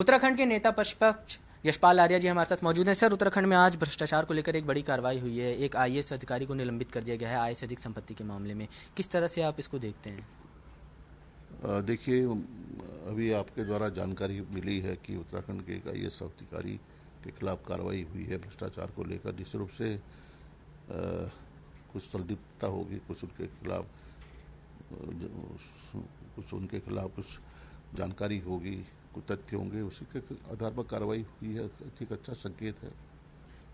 उत्तराखंड के नेता प्रतिपक्ष यशपाल आर्या जी हमारे साथ मौजूद हैं। सर, उत्तराखंड में आज भ्रष्टाचार को लेकर एक बड़ी कार्रवाई हुई है। एक आईएएस अधिकारी को निलंबित कर दिया गया है आय से अधिक संपत्ति के मामले में। किस तरह से आप इसको देखते हैं? देखिए, अभी आपके द्वारा जानकारी मिली है कि उत्तराखंड के एक आईएएस अधिकारी के खिलाफ कार्रवाई हुई है भ्रष्टाचार को लेकर। निश्चित रूप से कुछ संदिग्धता होगी, कुछ उनके खिलाफ कुछ जानकारी होगी, कुछ तथ्य होंगे, उसी के आधार पर कार्रवाई हुई है। एक अच्छा संकेत है।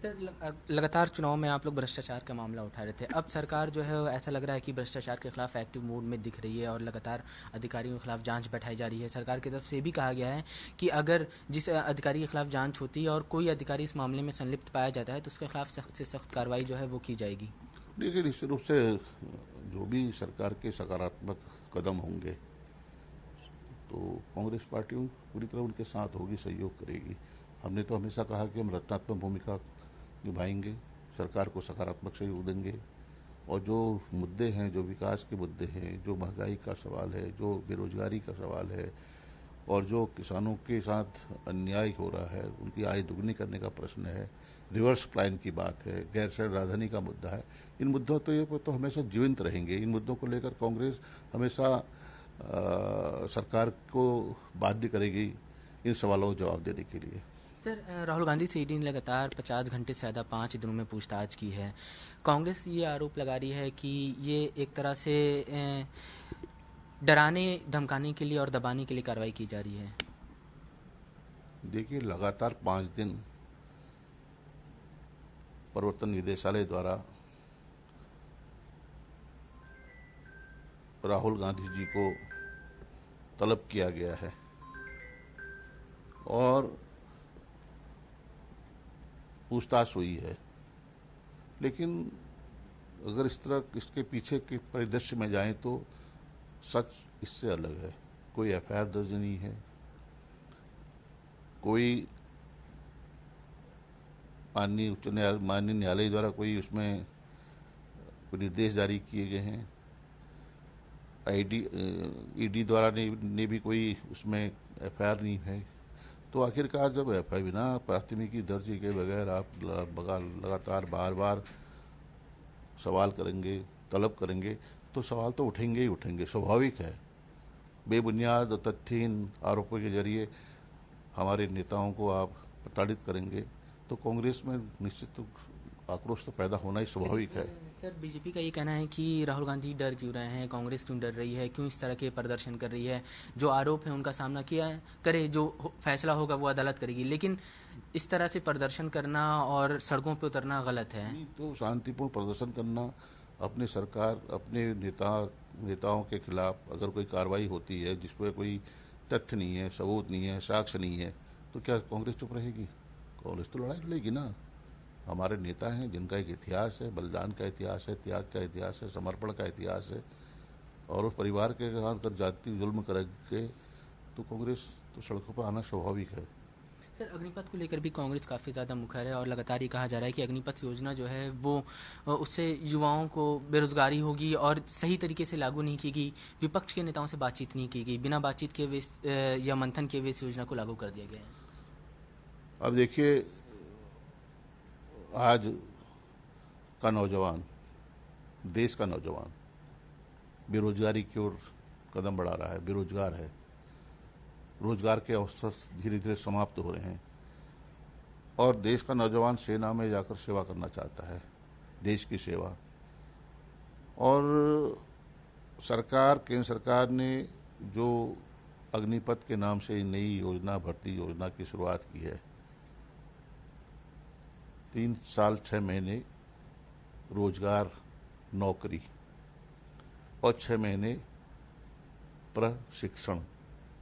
सर, लगातार चुनाव में आप लोग भ्रष्टाचार का मामला उठा रहे थे। अब सरकार जो है ऐसा लग रहा है कि भ्रष्टाचार के खिलाफ एक्टिव मोड में दिख रही है और लगातार अधिकारियों के खिलाफ जांच बैठाई जा रही है। सरकार की तरफ से भी कहा गया है कि अगर जिस अधिकारी के खिलाफ जांच होती है और कोई अधिकारी इस मामले में संलिप्त पाया जाता है तो उसके खिलाफ सख्त से सख्त कार्रवाई जो है वो की जाएगी। देखिए, निश्चित रूप से जो भी सरकार के सकारात्मक कदम होंगे तो कांग्रेस पार्टी पूरी तरह उनके साथ होगी, सहयोग करेगी। हमने तो हमेशा कहा कि हम रचनात्मक भूमिका निभाएंगे, सरकार को सकारात्मक सहयोग देंगे और जो मुद्दे हैं, जो विकास के मुद्दे हैं, जो महंगाई का सवाल है, जो बेरोजगारी का सवाल है और जो किसानों के साथ अन्याय हो रहा है, उनकी आय दुगनी करने का प्रश्न है, रिवर्स प्लान की बात है, गैर शहर राजधानी का मुद्दा है, इन मुद्दों तो हमेशा जीवंत रहेंगे। इन मुद्दों को लेकर कांग्रेस हमेशा सरकार को बाध्य करेगी इन सवालों का जवाब देने के लिए। सर, राहुल गांधी से ईडी ने लगातार 50 घंटे से ज़्यादा 5 दिनों में पूछताछ की है। कांग्रेस ये आरोप लगा रही है कि ये एक तरह से डराने धमकाने के लिए और दबाने के लिए कार्रवाई की जा रही है। देखिए, लगातार 5 दिन प्रवर्तन निदेशालय द्वारा राहुल गांधी जी को तलब किया गया है और पूछताछ हुई है। लेकिन अगर इस तरह इसके पीछे के परिदृश्य में जाएं तो सच इससे अलग है। कोई एफआईआर दर्ज नहीं है, कोई माननीय न्यायालय द्वारा कोई उसमें कोई निर्देश जारी किए गए हैं। ईडी द्वारा ने भी कोई उसमें एफआईआर नहीं है। तो आखिरकार जब एफआईआर बिना प्राथमिकी दर्ज के बगैर आप लगातार बार बार सवाल करेंगे, तलब करेंगे, तो सवाल तो उठेंगे ही उठेंगे, स्वाभाविक है। बेबुनियाद और तथ्यहीन आरोपों के जरिए हमारे नेताओं को आप प्रताड़ित करेंगे तो कांग्रेस में निश्चित आक्रोश तो पैदा होना ही स्वाभाविक है। सर, बीजेपी का ये कहना है कि राहुल गांधी डर क्यों रहे हैं, कांग्रेस क्यों डर रही है, क्यों इस तरह के प्रदर्शन कर रही है। जो आरोप है उनका सामना किया करे, जो फैसला होगा वो अदालत करेगी, लेकिन इस तरह से प्रदर्शन करना और सड़कों पर उतरना गलत है। तो शांतिपूर्ण प्रदर्शन करना, अपने सरकार अपने नेताओं के खिलाफ अगर कोई कार्रवाई होती है जिसपे कोई तथ्य नहीं है, सबूत नहीं है, साक्ष्य नहीं है, तो क्या कांग्रेस चुप रहेगी? कांग्रेस तो लड़ाई लड़ेगी ना। हमारे नेता हैं जिनका एक इतिहास है, बलिदान का इतिहास है, त्याग का इतिहास है, समर्पण का इतिहास है, और उस परिवार के साथ अगर जाति जुल्म करेंगे तो कांग्रेस तो सड़कों पर आना स्वाभाविक है। सर, अग्निपथ को लेकर भी कांग्रेस काफ़ी ज़्यादा मुखर है और लगातार ये कहा जा रहा है कि अग्निपथ योजना जो है वो उससे युवाओं को बेरोजगारी होगी और सही तरीके से लागू नहीं की गई। विपक्ष के नेताओं से बातचीत नहीं की गई, बिना बातचीत के वे या मंथन के वे इस योजना को लागू कर दिया गया है। अब देखिए, आज का नौजवान, देश का नौजवान बेरोजगारी की ओर कदम बढ़ा रहा है, बेरोजगार है। रोजगार के अवसर धीरे धीरे समाप्त हो रहे हैं और देश का नौजवान सेना में जाकर सेवा करना चाहता है, देश की सेवा। और केंद्र सरकार ने जो अग्निपथ के नाम से नई योजना, भर्ती योजना की शुरुआत की है, 3 साल 6 महीने रोजगार, नौकरी और 6 महीने प्रशिक्षण,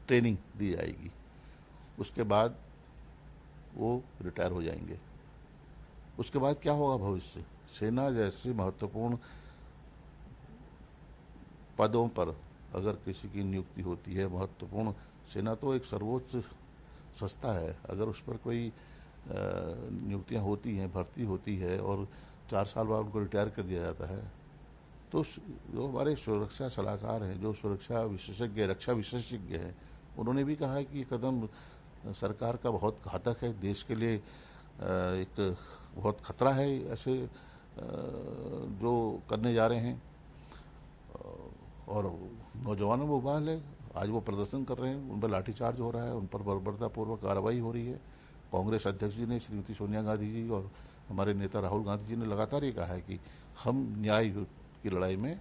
ट्रेनिंग दी जाएगी। उसके बाद वो रिटायर हो जाएंगे। उसके बाद क्या होगा भविष्य? सेना जैसे महत्वपूर्ण पदों पर अगर किसी की नियुक्ति होती है, महत्वपूर्ण, सेना तो एक सर्वोच्च संस्था है, अगर उस पर कोई नियुक्तियां होती हैं, भर्ती होती है और 4 साल बाद उनको रिटायर कर दिया जाता है, तो जो हमारे सुरक्षा सलाहकार हैं, जो सुरक्षा विशेषज्ञ, रक्षा विशेषज्ञ हैं, उन्होंने भी कहा है कि ये कदम सरकार का बहुत घातक है, देश के लिए एक बहुत खतरा है ऐसे जो करने जा रहे हैं। और नौजवानों में उबाल है, आज वो प्रदर्शन कर रहे हैं, उन पर लाठीचार्ज हो रहा है, उन पर बर्बरतापूर्वक कार्रवाई हो रही है। कांग्रेस अध्यक्ष जी ने, श्रीमती सोनिया गांधी जी और हमारे नेता राहुल गांधी जी ने लगातार ये कहा है कि हम न्याय की लड़ाई में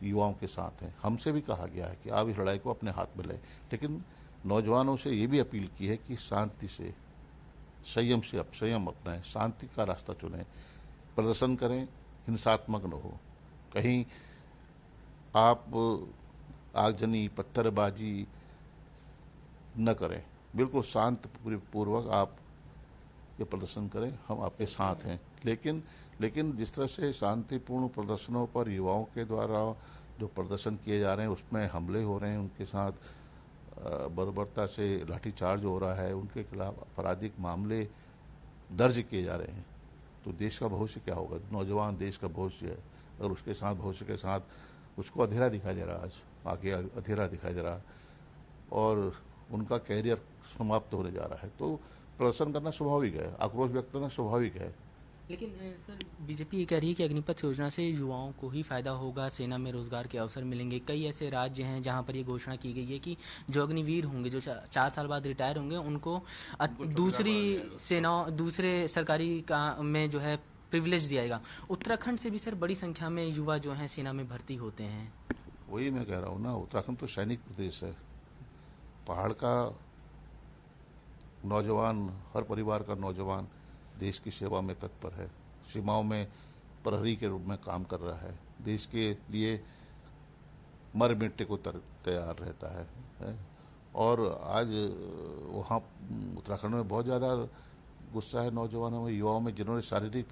युवाओं के साथ हैं। हमसे भी कहा गया है कि आप इस लड़ाई को अपने हाथ में लें, लेकिन नौजवानों से ये भी अपील की है कि शांति से, संयम से संयम अपनाएं, शांति का रास्ता चुनें, प्रदर्शन करें, हिंसात्मक न हो। कहीं आप आगजनी, पत्थरबाजी न करें, बिल्कुल शांत पूर्वक आप ये प्रदर्शन करें, हम आपके साथ हैं। लेकिन जिस तरह से शांतिपूर्ण प्रदर्शनों पर युवाओं के द्वारा जो प्रदर्शन किए जा रहे हैं उसमें हमले हो रहे हैं, उनके साथ बर्बरता से लाठीचार्ज हो रहा है, उनके खिलाफ आपराधिक मामले दर्ज किए जा रहे हैं, तो देश का भविष्य क्या होगा? नौजवान देश का भविष्य है, और उसके साथ भविष्य के साथ उसको अंधेरा दिखाई दे रहा है, आज आगे अंधेरा दिखाई दे रहा है और उनका कैरियर समाप्त होने जा रहा है। तो प्रदर्शन करना स्वाभाविक है, आक्रोश व्यक्त करना स्वाभाविक है। लेकिन सर, बीजेपी ये कह रही है कि अग्निपथ योजना से युवाओं को ही फायदा होगा, सेना में रोजगार के अवसर मिलेंगे। कई ऐसे राज्य हैं जहां पर ये घोषणा की गई है कि जो अग्निवीर होंगे, जो 4 साल बाद रिटायर होंगे, उनको दूसरी सेना, दूसरे सरकारी का में जो है प्रिविलेज दिया जाएगा। उत्तराखंड से भी सर बड़ी संख्या में युवा जो हैं सेना में भर्ती होते हैं। वही मैं कह रहा हूँ ना, उत्तराखंड तो सैनिक प्रदेश है, पहाड़ का नौजवान, हर परिवार का नौजवान देश की सेवा में तत्पर है, सीमाओं में प्रहरी के रूप में काम कर रहा है, देश के लिए मर मिटने को तैयार रहता है। और आज वहाँ उत्तराखंड में बहुत ज़्यादा गुस्सा है नौजवानों में, युवाओं में, जिन्होंने शारीरिक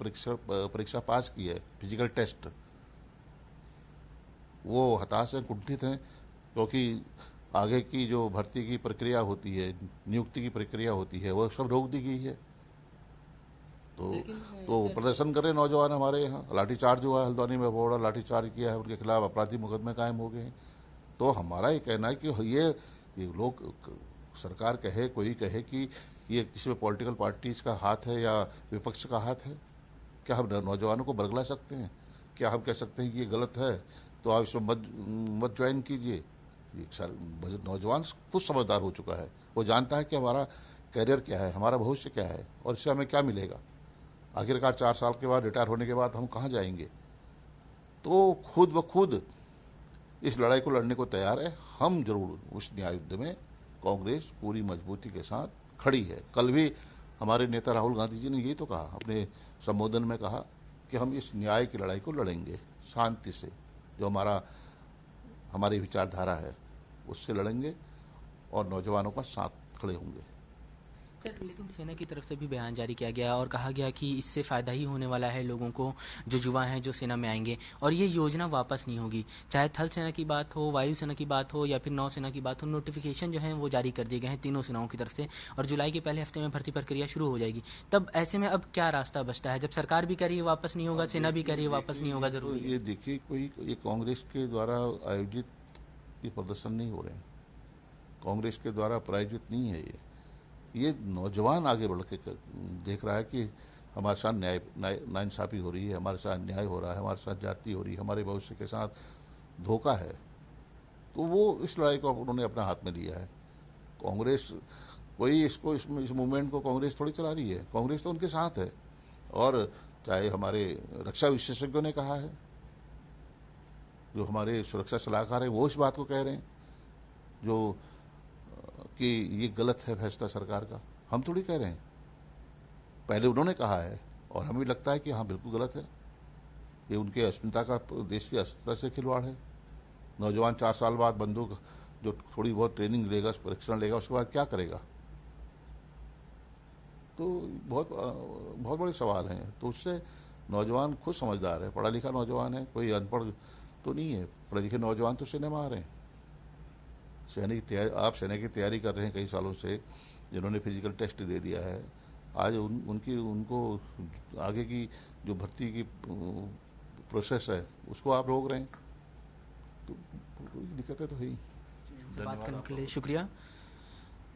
परीक्षा पास की है, फिजिकल टेस्ट, वो हताश हैं, कुंठित हैं, क्योंकि आगे की जो भर्ती की प्रक्रिया होती है, नियुक्ति की प्रक्रिया होती है, वह सब रोक दी गई है। तो प्रदर्शन कर रहे नौजवान हमारे यहाँ, लाठीचार्ज हुआ है, हल्द्वानी में बहुत बड़ा लाठीचार्ज किया है, उनके खिलाफ आपराधिक मुकदमे कायम हो गए हैं। तो हमारा ये कहना है कि ये लोग, सरकार कहे, कोई कहे कि ये किसी में पॉलिटिकल पार्टीज का हाथ है या विपक्ष का हाथ है, क्या हम नौजवानों को बरगला सकते हैं? क्या हम कह सकते हैं कि ये गलत है तो आप इसमें मत ज्वाइन कीजिए? नौजवान खुद समझदार हो चुका है, वो जानता है कि हमारा करियर क्या है, हमारा भविष्य क्या है और इससे हमें क्या मिलेगा। आखिरकार 4 साल के बाद, रिटायर होने के बाद हम कहाँ जाएंगे? तो खुद ब खुद इस लड़ाई को लड़ने को तैयार है। हम जरूर उस न्याय युद्ध में कांग्रेस पूरी मजबूती के साथ खड़ी है। कल भी हमारे नेता राहुल गांधी जी ने यही तो कहा, अपने संबोधन में कहा कि हम इस न्याय की लड़ाई को लड़ेंगे शांति से, जो हमारी विचारधारा है उससे लड़ेंगे और नौजवानों का साथ खड़े होंगे। सर, लेकिन सेना की तरफ से भी बयान जारी किया गया और कहा गया कि इससे फ़ायदा ही होने वाला है लोगों को, जो युवा हैं जो सेना में आएंगे, और ये योजना वापस नहीं होगी। चाहे थल सेना की बात हो, वायुसेना की बात हो या फिर नौसेना की बात हो, नोटिफिकेशन जो है वो जारी कर दिए गए हैं तीनों सेनाओं की तरफ से, और जुलाई के पहले हफ्ते में भर्ती प्रक्रिया शुरू हो जाएगी। तब ऐसे में अब क्या रास्ता बचता है, जब सरकार भी कह रही है वापस नहीं होगा, सेना भी कह रही है वापस नहीं होगा? जरूर ये देखिए, ये कांग्रेस के द्वारा आयोजित ये प्रदर्शन नहीं हो रहे हैं, कांग्रेस के द्वारा प्रायोजित नहीं है ये नौजवान आगे बढ़ के देख रहा है कि हमारे साथ नाइंसाफी हो रही है, हमारे साथ अन्याय हो रहा है, हमारे साथ जाति हो रही है, हमारे भविष्य के साथ धोखा है। तो वो इस लड़ाई को उन्होंने अपने हाथ में लिया है। कांग्रेस कोई इस मूवमेंट को कांग्रेस थोड़ी चला रही है, कांग्रेस तो उनके साथ है। और चाहे हमारे रक्षा विशेषज्ञों ने कहा है, जो हमारे सुरक्षा सलाहकार है वो इस बात को कह रहे हैं जो कि ये गलत है फैसला सरकार का, हम थोड़ी कह रहे हैं, पहले उन्होंने कहा है और हमें लगता है कि हाँ बिल्कुल गलत है। ये उनके अस्मिता का, देश की अस्मिता से खिलवाड़ है। नौजवान 4 साल बाद बंदूक, जो थोड़ी बहुत ट्रेनिंग लेगा, परीक्षण लेगा, उसके बाद क्या करेगा? तो बहुत बड़े सवाल हैं। तो उससे नौजवान खुद समझदार है, पढ़ा लिखा नौजवान है, कोई अनपढ़ तो नहीं है। पढ़े लिखे नौजवान तो सेना में आ रहे हैं, आप सेना की तैयारी कर रहे हैं कई सालों से, जिन्होंने फिजिकल टेस्ट दे दिया है, आज उनको आगे की जो भर्ती की प्रोसेस है उसको आप रोक रहे हैं, तो दिक्कतें तो है ही। बात करने के लिए शुक्रिया।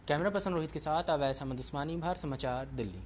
कैमरा पर्सन रोहित के साथ अवैस अहमद उस्मानी, भारत समाचार, दिल्ली।